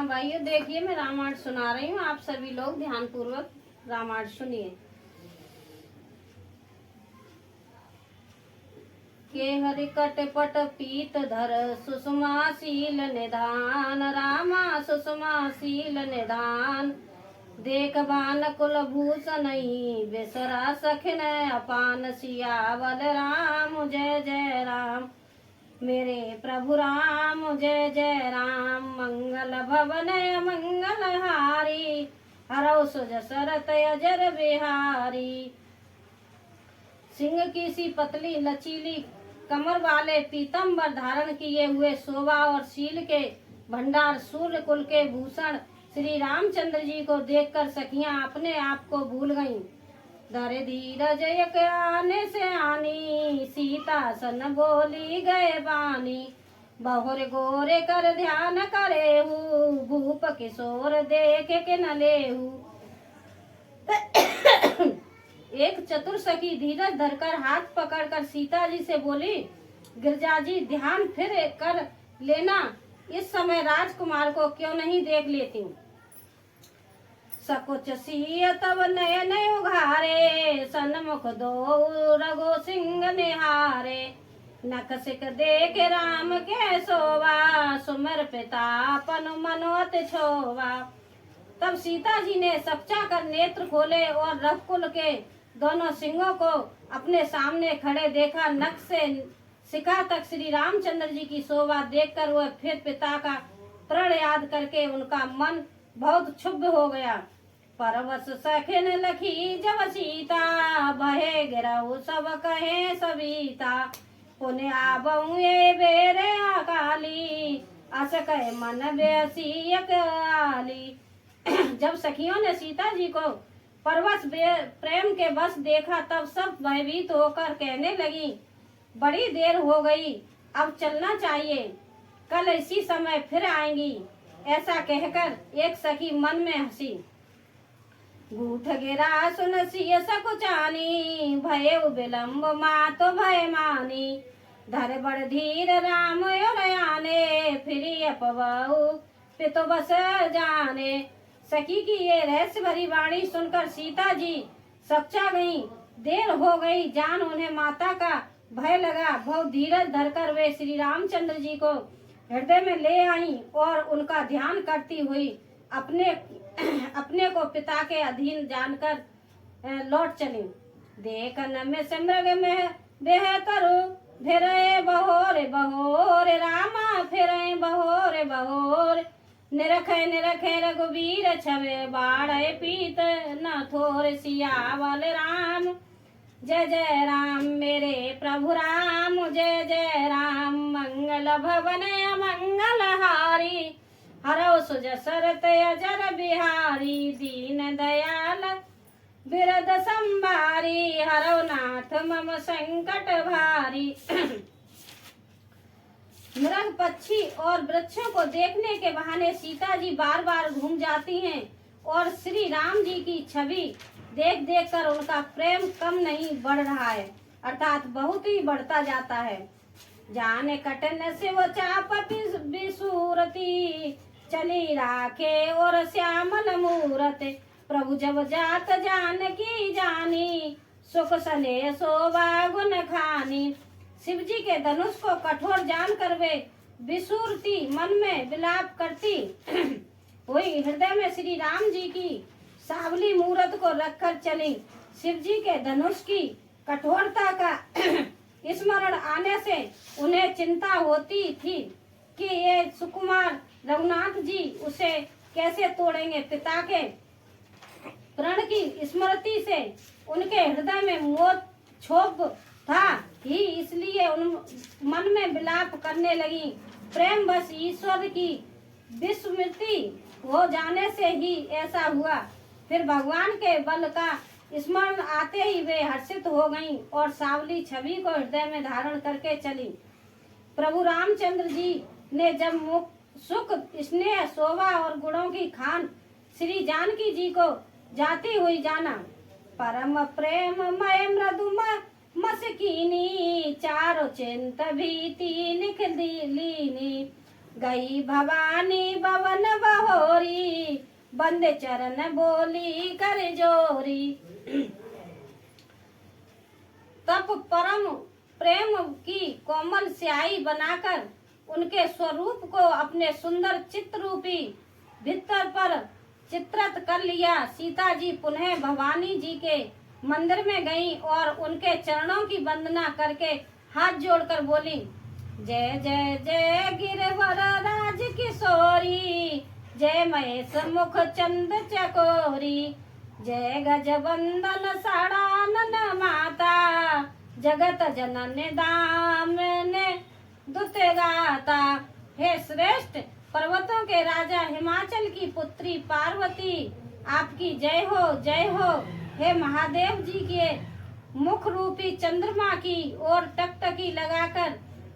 हाँ भाइयों, देखिए मैं रामायण सुना रही हूँ। आप सभी लोग ध्यान पूर्वक रामायण सुनिए। के हरि कट पट पीत धर सुषमा शील निधान, रामा सुषमा शील निधान। देख बान कुल भूषण बिसरा सखिन अपान, सियावल राम जय जय राम। मेरे प्रभु राम जय जय राम। मंगल भवन मंगल हारी, हरौ सुज सरत अजर बिहारी। सिंह की सी पतली लचीली कमर वाले पीतम्बर धारण किए हुए शोभा और शील के भंडार सूर्य कुल के भूषण श्री रामचंद्र जी को देखकर सखियां अपने आप को भूल गईं। धरे धीरज एक आने से आनी, सीता सन बोली गए बानी। बहुर गोरे कर ध्यान करे हूँ, भूप किशोर देख के न लेहू। एक चतुर सखी धीरज धरकर हाथ पकड़कर सीता जी से बोली, गिरजा जी ध्यान फिर कर लेना, इस समय राजकुमार को क्यों नहीं देख लेती। सकुच सिय तब नयन उघारे, सन्मुख दो रघु सिंह निहारे। नखसिक देख राम के सोवा, सुमर पितापन मनोत छोवा। तब सीता जी ने सपचा कर नेत्र खोले और रघुकुल के दोनों सिंहों को अपने सामने खड़े देखा। नख से शिखा तक श्री रामचंद्र जी की शोभा देखकर वह फिर पिता का प्रण याद करके उनका मन बहुत क्षुब्ध हो गया। परवश सखिन लखी जब सीता, बहे गिरऊ सब कहे सविता। पुण्य आबऊ ये बेरे अकाली, अस कहे मन बेसी आली। जब सखियों ने सीता जी को परवश प्रेम के बस देखा, तब सब भयभीत होकर कहने लगी, बड़ी देर हो गई, अब चलना चाहिए, कल इसी समय फिर आएंगी। ऐसा कहकर एक सखी मन में हंसी। गूठ गिरा सुन सिय सकुचानी, भय विलम्ब मातो भय मानी। धर बड़ धीर राम आने, फिर अपबहु पितु बस जाने। सखी की ये रहस्य भरी वाणी सुनकर सीता जी सपचा गईं। देर हो गई जान उन्हें माता का भय लगा। बहुत धीरज धरकर वे श्री रामचंद्र जी को हृदय में ले आई और उनका ध्यान करती हुई अपने को पिता के अधीन जानकर लौट चली। देखन में सिमरग में बेहतर, फिरे बहोरे बहोरे रामा, फिरे बहोरे बहोरे। निरखे निरखे रघुवीर छवे, बाढ़े पीत न थोर, सियावल राम जय जय राम। मेरे प्रभु राम जय जय राम। मंगल भवन मंगल हारी, हरौ सुज सरत अजर बिहारी। दीन दयाल बिरद संभारी, हरौ नाथ मम संकट भारी। मृग पक्षी और वृक्षों को देखने के बहाने सीता जी बार बार घूम जाती हैं और श्री राम जी की छवि देख देख कर उनका प्रेम कम नहीं बढ़ रहा है, अर्थात बहुत ही बढ़ता जाता है। जाने कटन से वो चाप बिसूरती, चली राखे और श्यामल मूरत। प्रभु जब जात जान की जानी, सुख सने शोभा गुण खानी। शिव जी के धनुष को कठोर जान कर वे बिसूरती, मन में विलाप करती हुई हृदय में श्री राम जी की सावली मूरत को रखकर चली। शिव जी के धनुष की कठोरता का स्मरण आने से उन्हें चिंता होती थी कि ये सुकुमार रघुनाथ जी उसे कैसे तोड़ेंगे। पिता के प्रण की स्मृति से उनके हृदय में मोह क्षोभ था ही, इसलिए उन मन में विलाप करने लगी। प्रेम बस ईश्वर की विस्मृति हो जाने से ही ऐसा हुआ। फिर भगवान के बल का स्मरण आते ही वे हर्षित हो गईं और सावली छवि को हृदय में धारण करके चली। प्रभु रामचंद्र जी ने जब सुख स्नेह शोभा और गुणों की खान श्री जानकी जी को जाती हुई जाना, परम प्रेम मय मृदु मसकीनी, चारो चिंत भीति लिख लीनी। गई भवानी भवन बहोरी, बंदे चरण बोली कर जोरी। तप परम प्रेम की कोमल स्याही बनाकर उनके स्वरूप को अपने सुंदर चित्र रूपी भित्तर पर चित्रित कर लिया। सीता जी पुनः भवानी जी के मंदिर में गईं और उनके चरणों की वंदना करके हाथ जोड़कर बोली, जय जय जय गिरवर राज किशोरी, जय महेश मुख चंद चकोरी, जय गज वंदन सड़ानन माता, जगत जनन दामने दुत गाता। हे श्रेष्ठ पर्वतों के राजा हिमाचल की पुत्री पार्वती, आपकी जय हो जय हो। हे महादेव जी के मुख रूपी चंद्रमा की ओर टकटकी लगाकर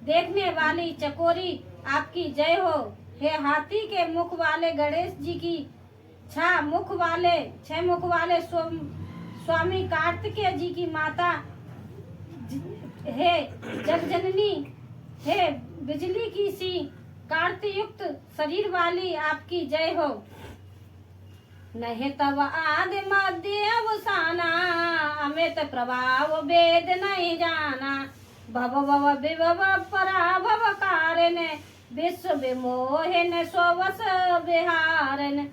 देखने वाली चकोरी, आपकी जय हो। हे हाथी के मुख वाले गणेश जी की छह मुख वाले स्वामी कार्तिकेय जी की माता, हे जगजननी, हे बिजली की सी कार्तियुक्त शरीर वाली, आपकी जय हो। नहीं तब आदि मध्य अवसाना, अमित प्रभाव वेद नहीं जाना, भव भव विभव पराभव कारण, विश्व विमोहन स्ववश विहारन।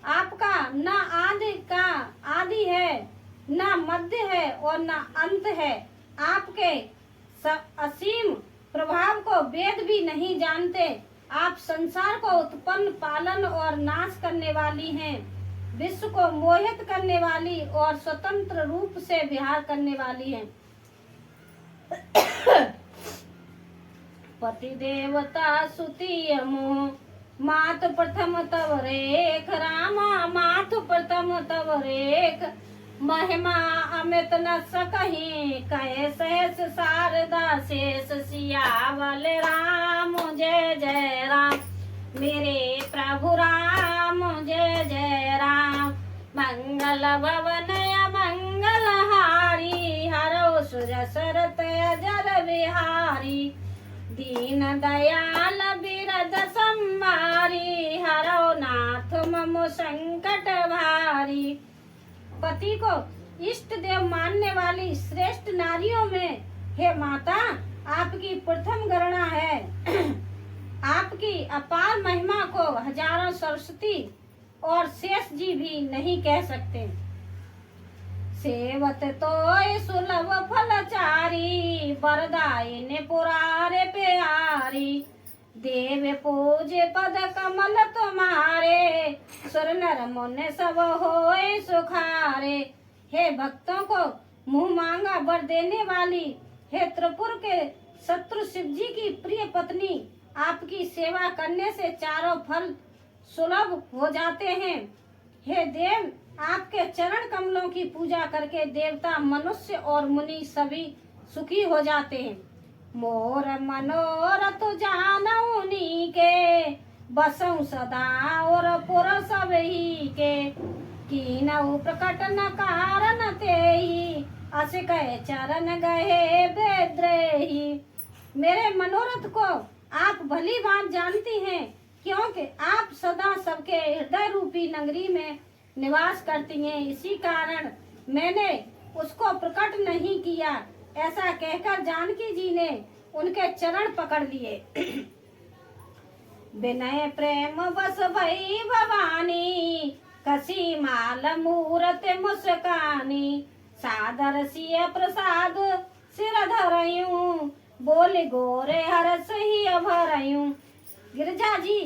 आपका न आदि का आदि है, न मध्य है और न अंत है। आपके असीम प्रभाव को वेद भी नहीं जानते। आप संसार को उत्पन्न, पालन और नाश करने वाली हैं, विश्व को मोहित करने वाली और स्वतंत्र रूप से विहार करने वाली हैं। पति देवता सुति मोह, मात प्रथम तव रेख, रामा मात प्रथम तव रेख, महिमा अमित न सकहि, कहे सहस शारदा शेष, सियावल राम जय जय राम, मेरे प्रभु राम जय जय राम। मंगल भवन मंगल हारी, हरो सुर सरत अजर बिहारी, दीन दयाल बिरद संहारी, हरो नाथ मम संकट भारी। पति को इष्ट देव मानने वाली श्रेष्ठ नारियों में हे माता, आपकी प्रथम गणना है। आपकी अपार महिमा को हजारों सरस्वती और शेष जी भी नहीं कह सकते। सेवत तो सुलभ फलचारी, वरदायिनी पुरारे प्यारी, देव पूजे पद कमल तुम्हारे, सुर नर मुनि सब होए सुखारे। हे भक्तों को मुंह मांगा वर देने वाली, हे त्रिपुर के शत्रु शिव जी की प्रिय पत्नी, आपकी सेवा करने से चारों फल सुलभ हो जाते हैं। हे देव, आपके चरण कमलों की पूजा करके देवता, मनुष्य और मुनि सभी सुखी हो जाते हैं। मोर मनोरथ जानऊ नीके, बसऊ सदा और पुर सब ही के, कीनऊ प्रकट न कारण तेहि, अस कहे चरण गए बेद्रेहि। मेरे मनोरथ को आप भली बात जानती हैं, क्योंकि आप सदा सबके हृदय रूपी नगरी में निवास करती हैं। इसी कारण मैंने उसको प्रकट नहीं किया। ऐसा कहकर जानकी जी ने उनके चरण पकड़ लिए। विनय प्रेम बस भई भवानी, कसी माल मूरत मुस्कानी, सादर सिय प्रसाद सिर धरयूं, बोले गोरे हरस ही अभरयूं। गिरिजा जी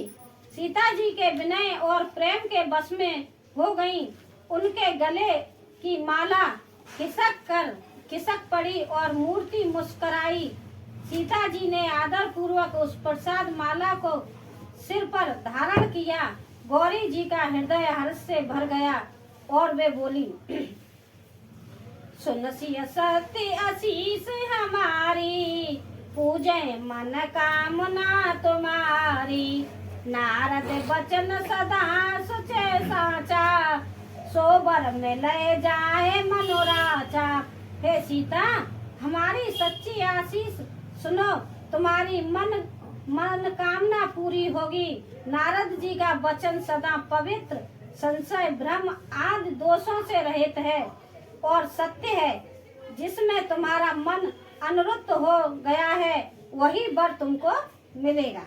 सीता जी के विनय और प्रेम के बस में हो गईं। उनके गले की माला खिसक पड़ी और मूर्ति मुस्कुराई। सीता जी ने आदर पूर्वक उस प्रसाद माला को सिर पर धारण किया। गौरी जी का हृदय हर्ष से भर गया और वे बोली, सुनसिय सत्य आशीष हमारी, पूजे मन कामना तुम्हारी, नारद बचन सदा सुचे साचा, सोबर में ले जाए मनोराचा। हे सीता, हमारी सच्ची आशीष सुनो, तुम्हारी मन मनोकामना पूरी होगी। नारद जी का वचन सदा पवित्र, संशय भ्रम आदि दोषों से रहित है और सत्य है। जिसमें तुम्हारा मन अनुरुक्त हो गया है वही वर तुमको मिलेगा।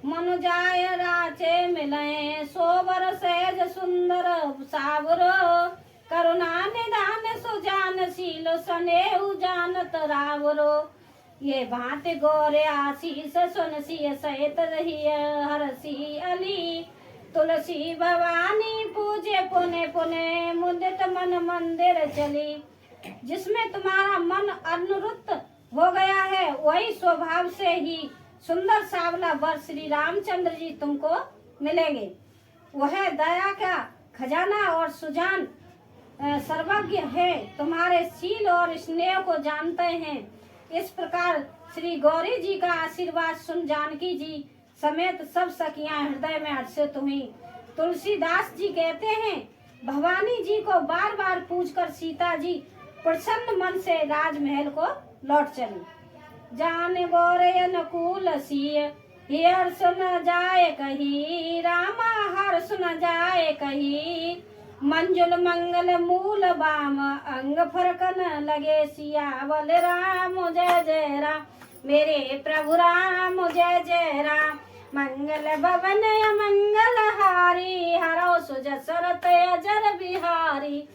मनुजाय राचे मिले सोबर सहज सुंदर सावरो, करुणा निदान सुजान शील स्नेहु जानत रावरो। ये भांति गोरे आशीष सुन सिय सहित रहिय हरसी अली, तुलसी भवानी पूजे पुने पुने मुदित मन मंदिर चली। जिसमें तुम्हारा मन अनुरुक्त हो गया है वही स्वभाव से ही सुंदर सावला वर श्री रामचंद्र जी तुमको मिलेंगे। वह दया का खजाना और सुजान सर्वज्ञ है, तुम्हारे शील और स्नेह को जानते हैं। इस प्रकार श्री गौरी जी का आशीर्वाद सुन जानकी जी समेत सब सखियां हृदय में हर्षित हुई। तुलसीदास जी कहते हैं, भवानी जी को बार बार पूछकर सीता जी प्रसन्न मन से राजमहल को लौट चली। जान गोरे अनुकूल सिय हर्ष न जाए कही, रामा हर्ष न जाए कही। मंजुल मंगल मूल बाम अंग फरकन लगे सियावल राम जय जय राम, मेरे प्रभु राम जय जय राम। मंगल भवन मंगल हारी, हरो सुजसरत अजर बिहारी।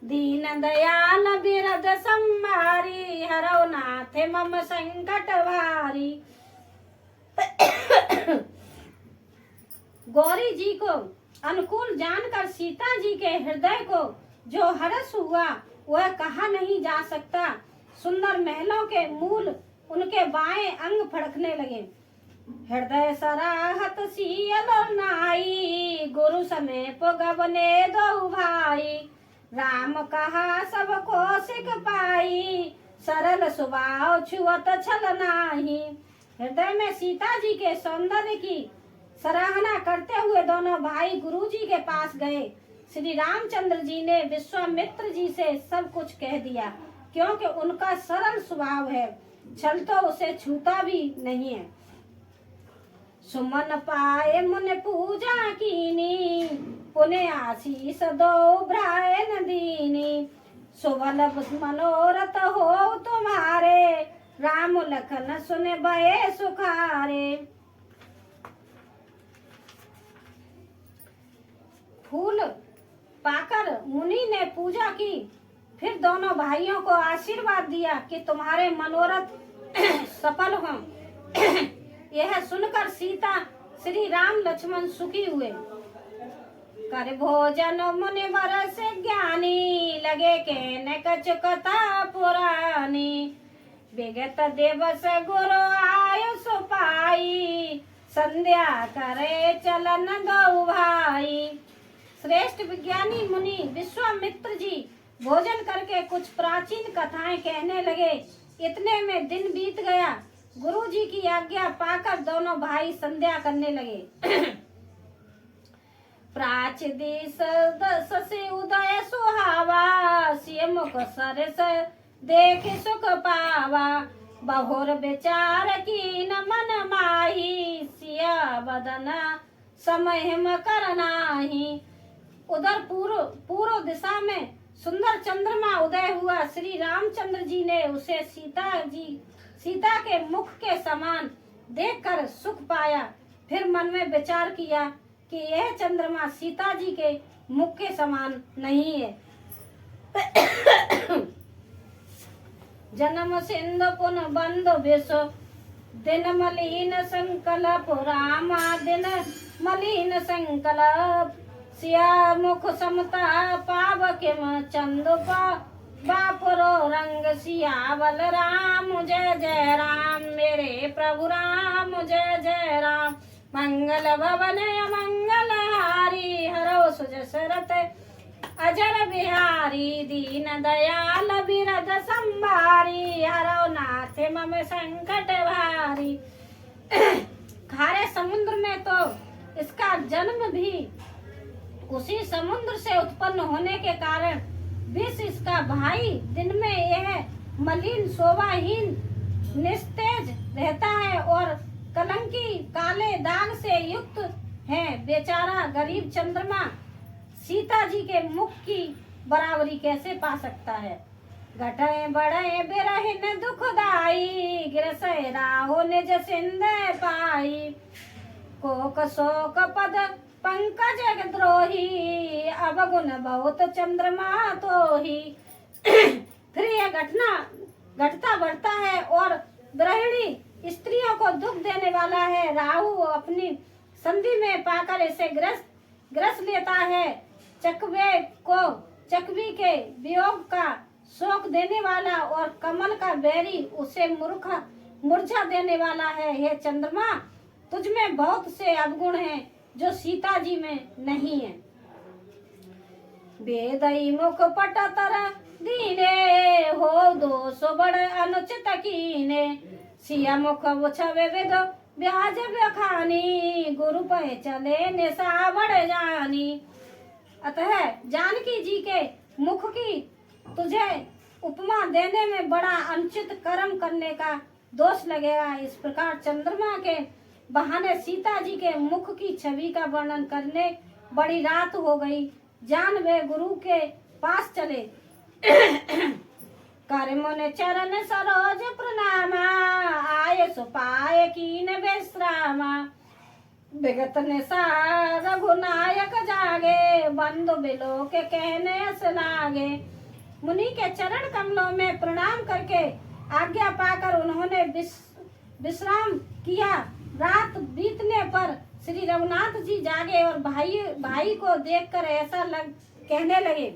दीन दयाल बिरद संभारी, हरो नाथ मम संकट भारी। गौरी जी को अनुकूल जानकर सीता जी के हृदय को जो हर्ष हुआ वह कहा नहीं जा सकता। सुंदर महलों के मूल उनके बाएं अंग फड़कने लगे। हृदय सराहत सियल नाई, गुरु समेत गबने दो भाई। राम कहा सबको सिख पाई, सरल स्वभाव छुअत छल नाही। हृदय में सीता जी के सौंदर्य की सराहना करते हुए दोनों भाई गुरु जी के पास गए। श्री रामचंद्र जी ने विश्वामित्र जी से सब कुछ कह दिया, क्योंकि उनका सरल स्वभाव है, छल तो उसे छूता भी नहीं है। सुमन पाए मुन पूजा कीनी, पुण्य आशीष दो भ्राए नदीनी। सुबल मनोरथ हो तुम्हारे, राम लखन सुन भये सुखारे। फूल पाकर मुनि ने पूजा की, फिर दोनों भाइयों को आशीर्वाद दिया कि तुम्हारे मनोरथ सफल हों। यह सुनकर सीता श्री राम लक्ष्मण सुखी हुए। कर भोजन मुनि वर से ज्ञानी, लगे कहने कछु कथा पुरानी। विगत दिवस गुरु आयुष पाई, संध्या करे चलन दो भाई। श्रेष्ठ विज्ञानी मुनि विश्वामित्र जी भोजन करके कुछ प्राचीन कथाएं कहने लगे। इतने में दिन बीत गया। गुरु जी की आज्ञा पाकर दोनों भाई संध्या करने लगे। प्राच दिस से उदय सुहावा, सिय मुख सरस देख सुख पावा। बहुर विचार की न मन माही, सिया बदन समय कर नाही। उधर पूर्व दिशा में सुंदर चंद्रमा उदय हुआ। श्री रामचंद्र जी ने उसे सीता के मुख के समान देखकर सुख पाया। फिर मन में विचार किया कि यह चंद्रमा सीता जी के मुख के समान नहीं है। जन्म सिंधु पुन बंधु विश्व, दिन मलिन संकल्प रामा। दिन मलिन संकल्प, सिया मुख समता पाव किम चंदुपा। बापुरो रंग सियावल राम जय जय राम, मेरे प्रभु राम जय जय राम। मंगल भवन मंगल हारी, हरो सुजसरत अजर बिहारी। दीन दयाल बिरद संभारी, हरो नाथ मम संकट भारी। खारे समुद्र में तो इसका जन्म भी उसी समुद्र से उत्पन्न होने के कारण विष इसका भाई। दिन में यह मलिन शोभाहीन निस्तेज रहता है और कलंकी काले दाग से युक्त है। बेचारा गरीब चंद्रमा सीता जी के मुख की बराबरी कैसे पा सकता है। घटे बड़े बिरहिन दुखदाई, गिरसै राहो निज सिंध पाई। कोक शोक पद पंकज द्रोही, अवगुण बहुत चंद्रमा तो ही। फिर यह घटना घटता बढ़ता है और गृहिणी स्त्रियों को दुख देने वाला है। राहु अपनी संधि में पाकर इसे ग्रस लेता है। चकवी के वियोग का शोक देने वाला और कमल का बैरी उसे मुरझा देने वाला है। हे चंद्रमा, तुझ में बहुत से अवगुण हैं जो सीता जी में नहीं है। बेदई मुख पटतर दीने, हो दोष बड़ अनुचित कीने। सिया मुख छवे विद ब्याज बखानी, गुरु पे चले निशा बढ़ जानी। अतः जानकी जी के मुख की तुझे उपमा देने में बड़ा अनुचित कर्म करने का दोष लगेगा। इस प्रकार चंद्रमा के बहाने सीता जी के मुख की छवि का वर्णन करने बड़ी रात हो गई। जान वे गुरु के पास चले। कर मुन चरण सरोज प्रणामा, आय सुपाय कीन विश्रामा। विगत निशा रघुनायक जागे, बंधु बिलो के कहने अस लागे। मुनि के चरण कमलों में प्रणाम करके आज्ञा पाकर उन्होंने विश्राम किया। रात बीतने पर श्री रघुनाथ जी जागे और भाई को देखकर ऐसा कहने लगे।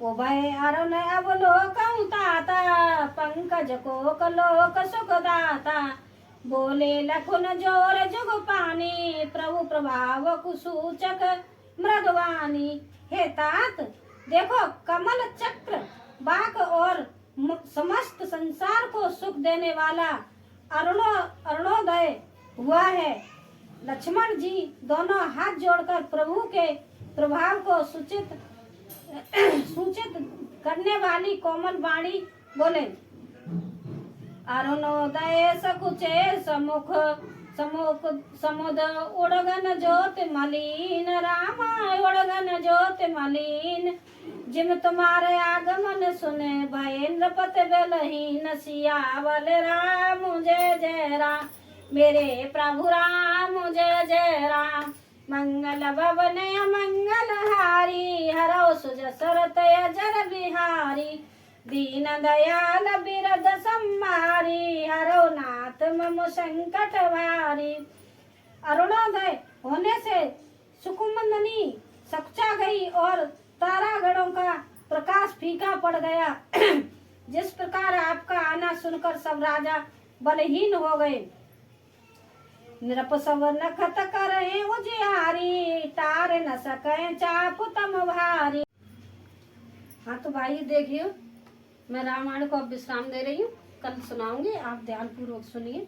ओ भय अरुण अवलोकं ताता, पंकज को कलोक सुखदाता। बोले लखुन जोर जुग पानी, प्रभु प्रभाव कुसूचक मृदवानी। हे तात, देखो कमल चक्र बाक और समस्त संसार को सुख देने वाला अरुणोदय हुआ है। लक्ष्मण जी दोनों हाथ जोड़कर प्रभु के प्रभाव को सूचित करने वाली कोमल वाणी बोले। अरुणोदय सकुचे समुख समुद उड़गन ज्योति मलिन, रामा उड़गन ज्योति मलिन। जिम तुम्हारे आगमन सुने, भय नृपत बलहीन। सियावल राम जय जय राम, मेरे प्रभु राम जय जय राम। मंगल भवन मंगल हारी, हरौ सुजसर तय जर बिहारी। दीन दयाल बिरद सम्मारी, हरौ नाथ मम संकट भारी। अरुणोदय होने से सुकुमंदनी सकुचा गई और तारागणों का प्रकाश फीका पड़ गया। जिस प्रकार आपका आना सुनकर सब राजा बलहीन हो गए। नृप सब नखत करे उजियारी, तार न सके चाप तम भारी। हाँ तो भाई देखिए, मैं रामायण को अब विश्राम दे रही हूँ, कल सुनाऊंगी, आप ध्यान पूर्वक सुनिए।